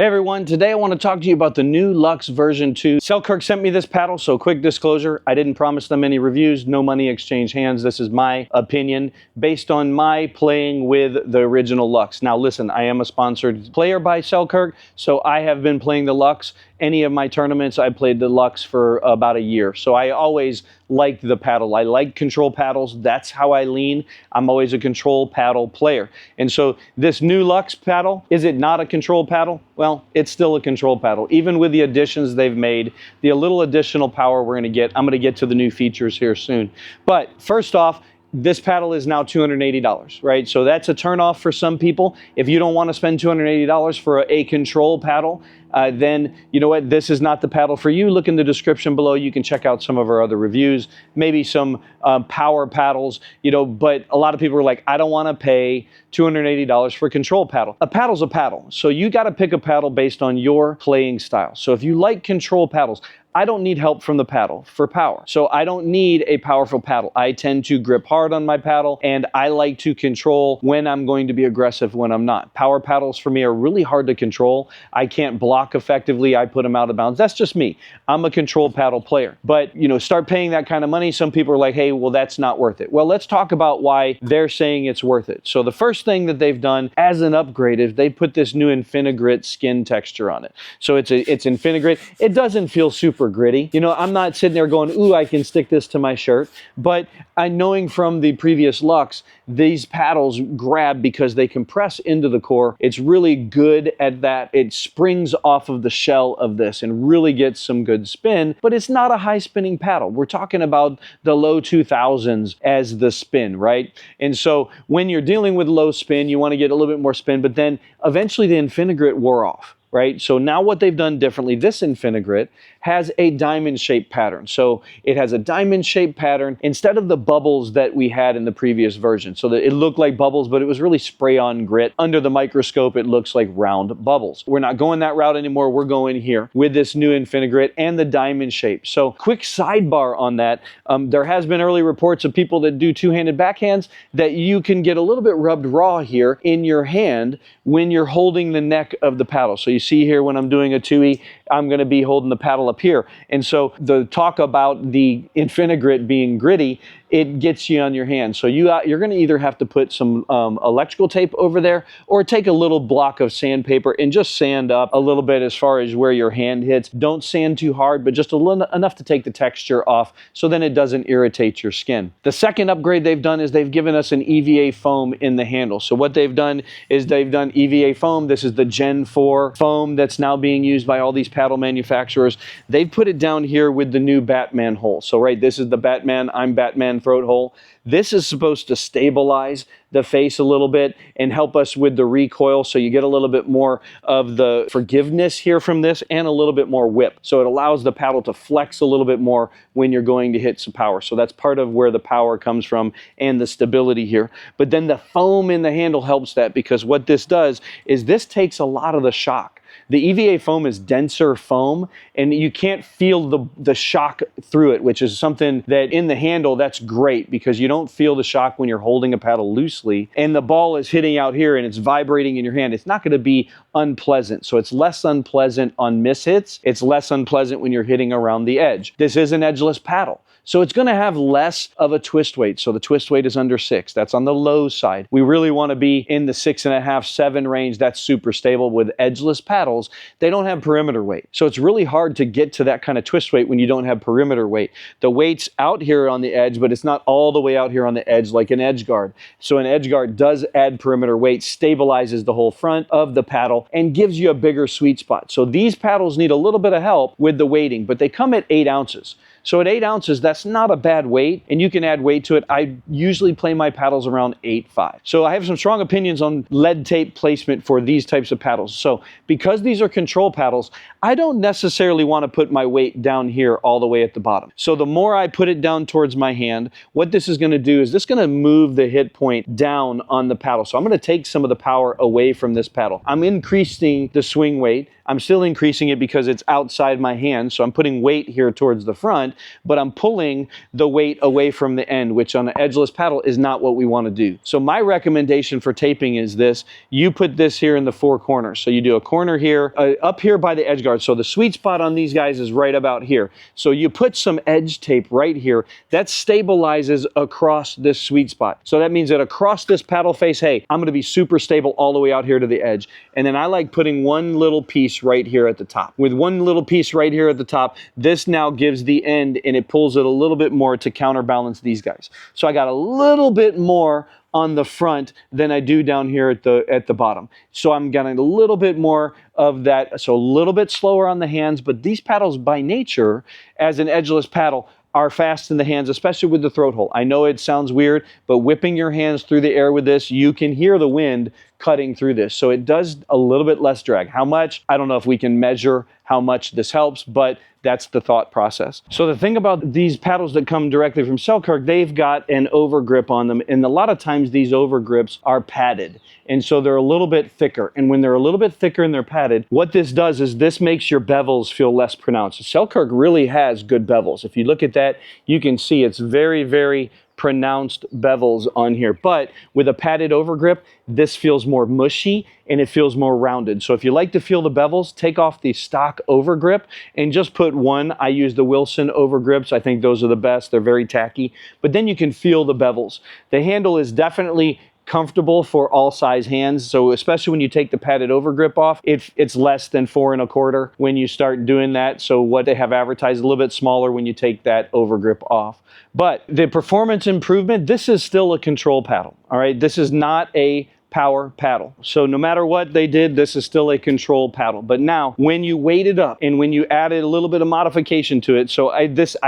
Hey everyone, today I want to talk to you about the new LUXX version 2. Selkirk sent me this paddle, so quick disclosure, I didn't promise them any reviews, no money exchange hands. This is my opinion based on my playing with the original LUXX. Now listen, I am a sponsored player by Selkirk, so I have been playing the LUXX. Any of my tournaments, I played the LUXX for about a year. So I always liked the paddle. I like control paddles. That's how I lean. I'm always a control paddle player. And so this new LUXX paddle, is it not a control paddle? Well, it's still a control paddle. Even with the additions they've made, the little additional power we're gonna get, I'm gonna get to the new features here soon. But first off, this paddle is now $280, right? So that's a turnoff for some people. If you don't want to spend $280 for a control paddle, then you know what, this is not the paddle for you. Look in the description below. You can check out some of our other reviews, maybe some power paddles, you know, but a lot of people are like, I don't want to pay $280 for a control paddle. A paddle's a paddle. So you got to pick a paddle based on your playing style. So if you like control paddles, I don't need help from the paddle for power. So I don't need a powerful paddle. I tend to grip hard on my paddle and I like to control when I'm going to be aggressive, when I'm not. Power paddles for me are really hard to control. I can't block effectively. I put them out of bounds. That's just me. I'm a control paddle player. But, you know, start paying that kind of money. Some people are like, hey, well, that's not worth it. Well, let's talk about why they're saying it's worth it. So the first thing that they've done as an upgrade is they put this new Infini-Grit skin texture on it. So it's Infini-Grit. It doesn't feel super gritty. You know, I'm not sitting there going, ooh, I can stick this to my shirt. But knowing from the previous LUXX, these paddles grab because they compress into the core. It's really good at that. It springs off of the shell of this and really gets some good spin, but it's not a high spinning paddle. We're talking about the low 2000s as the spin, right? And so when you're dealing with low spin, you want to get a little bit more spin, but then eventually the Infinigrit wore off. Right? So now what they've done differently, this Infinigrit has a diamond-shaped pattern. So it has a diamond-shaped pattern instead of the bubbles that we had in the previous version. So that it looked like bubbles, but it was really spray-on grit. Under the microscope, it looks like round bubbles. We're not going that route anymore. We're going here with this new Infinigrit and the diamond shape. So quick sidebar on that. There has been early reports of people that do two-handed backhands that you can get a little bit rubbed raw here in your hand when you're holding the neck of the paddle. So you see here when I'm doing a 2E, I'm going to be holding the paddle up here. And so the talk about the Infini-Grit being gritty, it gets you on your hand. So you're going to either have to put some electrical tape over there or take a little block of sandpaper and just sand up a little bit as far as where your hand hits. Don't sand too hard, but just a little enough to take the texture off so then it doesn't irritate your skin. The second upgrade they've done is they've given us an EVA foam in the handle. So what they've done is they've done EVA foam. This is the Gen 4 foam that's now being used by all these paddle manufacturers. They've put it down here with the new Batman hole. So right, this is the Batman, I'm Batman throat hole. This is supposed to stabilize the face a little bit and help us with the recoil, so you get a little bit more of the forgiveness here from this and a little bit more whip. So it allows the paddle to flex a little bit more when you're going to hit some power. So that's part of where the power comes from and the stability here. But then the foam in the handle helps that, because what this does is this takes a lot of the shock. The EVA foam is denser foam and you can't feel the shock through it, which is something that in the handle, that's great because you don't feel the shock when you're holding a paddle loosely and the ball is hitting out here and it's vibrating in your hand. It's not going to be unpleasant. So it's less unpleasant on mishits. It's less unpleasant when you're hitting around the edge. This is an edgeless paddle. So it's going to have less of a twist weight. So the twist weight is under 6. That's on the low side. We really want to be in the 6.5, 7 range. That's super stable. With edgeless paddles, they don't have perimeter weight. So it's really hard to get to that kind of twist weight when you don't have perimeter weight. The weight's out here on the edge, but it's not all the way out here on the edge like an edge guard. So an edge guard does add perimeter weight, stabilizes the whole front of the paddle, and gives you a bigger sweet spot. So these paddles need a little bit of help with the weighting, but they come at 8 ounces. So at 8 ounces, that's not a bad weight, and you can add weight to it. I usually play my paddles around 8.5. So I have some strong opinions on lead tape placement for these types of paddles. So because these are control paddles, I don't necessarily want to put my weight down here all the way at the bottom. So the more I put it down towards my hand, what this is going to do is this is going to move the hit point down on the paddle. So I'm going to take some of the power away from this paddle. I'm increasing the swing weight. I'm still increasing it because it's outside my hand, so I'm putting weight here towards the front. front, but I'm pulling the weight away from the end, which on an edgeless paddle is not what we want to do. So my recommendation for taping is this. You put this here in the four corners. So you do a corner here, up here by the edge guard. So the sweet spot on these guys is right about here. So you put some edge tape right here. That stabilizes across this sweet spot. So that means that across this paddle face, hey, I'm going to be super stable all the way out here to the edge. And then I like putting one little piece right here at the top. With one little piece right here at the top, this now gives the end and it pulls it a little bit more to counterbalance these guys. So I got a little bit more on the front than I do down here at the bottom. So I'm getting a little bit more of that, so a little bit slower on the hands, but these paddles by nature, as an edgeless paddle, are fast in the hands, especially with the throat hole. I know it sounds weird, but whipping your hands through the air with this, you can hear the wind cutting through this. So it does a little bit less drag. How much? I don't know if we can measure how much this helps, but that's the thought process. So the thing about these paddles that come directly from Selkirk, they've got an overgrip on them. And a lot of times these overgrips are padded. And so they're a little bit thicker. And when they're a little bit thicker and they're padded, what this does is this makes your bevels feel less pronounced. Selkirk really has good bevels. If you look at that, you can see it's very, very pronounced bevels on here. But with a padded overgrip, this feels more mushy and it feels more rounded. So if you like to feel the bevels, take off the stock overgrip and just put one. I use the Wilson overgrips. I think those are the best. They're very tacky. But then you can feel the bevels. The handle is definitely comfortable for all size hands. So especially when you take the padded overgrip off, it's less than 4 1/4 when you start doing that. So what they have advertised, a little bit smaller when you take that overgrip off. But the performance improvement, this is still a control paddle. All right, this is not a power paddle. So no matter what they did, this is still a control paddle. But now when you weight it up and when you added a little bit of modification to it, so I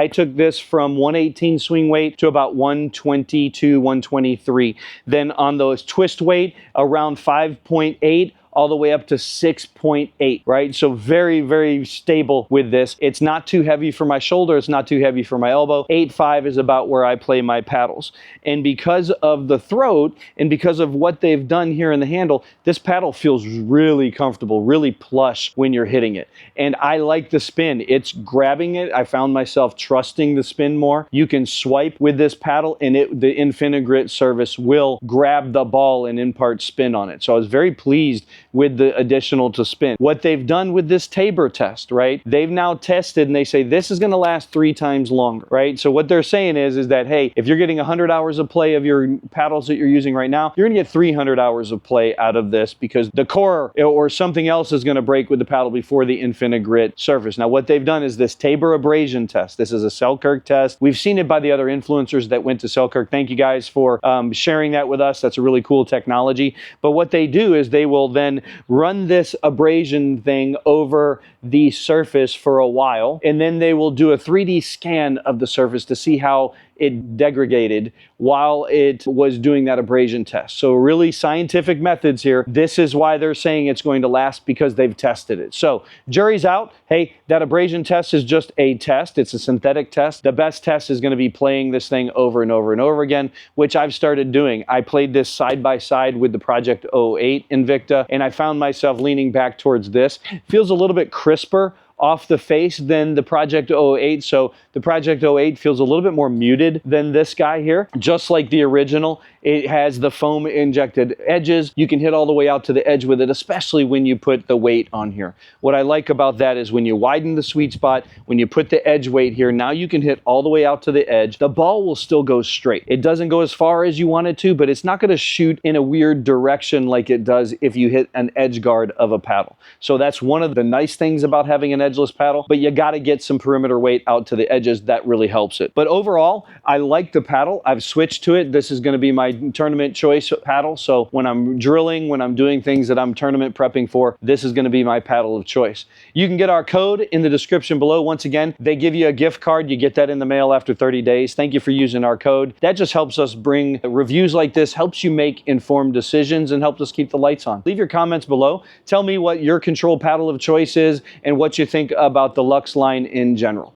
took this from 118 swing weight to about 122, 123. Then on those twist weight, around 5.8 all the way up to 6.8, right? So very, very stable with this. It's not too heavy for my shoulder. It's not too heavy for my elbow. 8.5 is about where I play my paddles. And because of the throat and because of what they've done here in the handle, this paddle feels really comfortable, really plush when you're hitting it. And I like the spin. It's grabbing it. I found myself trusting the spin more. You can swipe with this paddle and the Infini-Grit service will grab the ball and impart spin on it. So I was very pleased with the additional to spin. What they've done with this Tabor test, right? They've now tested and they say this is gonna last 3 times longer, right? So what they're saying is that, hey, if you're getting 100 hours of play of your paddles that you're using right now, you're gonna get 300 hours of play out of this because the core or something else is gonna break with the paddle before the Infini-Grit surface. Now what they've done is this Tabor abrasion test. This is a Selkirk test. We've seen it by the other influencers that went to Selkirk. Thank you guys for sharing that with us. That's a really cool technology. But what they do is they will then run this abrasion thing over the surface for a while, and then they will do a 3D scan of the surface to see how it degraded while it was doing that abrasion test. So really scientific methods here. This is why they're saying it's going to last, because they've tested it. So jury's out. Hey, that abrasion test is just a test. It's a synthetic test. The best test is going to be playing this thing over and over and over again, which I've started doing. I played this side by side with the Project 08 Invicta, and I found myself leaning back towards this. Feels a little bit crisper off the face than the Project 08. So the Project 08 feels a little bit more muted than this guy here. Just like the original, it has the foam injected edges. You can hit all the way out to the edge with it, especially when you put the weight on here. What I like about that is when you widen the sweet spot, when you put the edge weight here, now you can hit all the way out to the edge. The ball will still go straight. It doesn't go as far as you want it to, but it's not gonna shoot in a weird direction like it does if you hit an edge guard of a paddle. So that's one of the nice things about having an edgeless paddle, but you gotta get some perimeter weight out to the edges. That really helps it. But overall, I like the paddle. I've switched to it. This is gonna be my tournament choice paddle. So when I'm drilling, when I'm doing things that I'm tournament prepping for, this is gonna be my paddle of choice. You can get our code in the description below. Once again, they give you a gift card. You get that in the mail after 30 days. Thank you for using our code. That just helps us bring reviews like this, helps you make informed decisions, and helps us keep the lights on. Leave your comments below. Tell me what your control paddle of choice is and what you think about the LUXX line in general.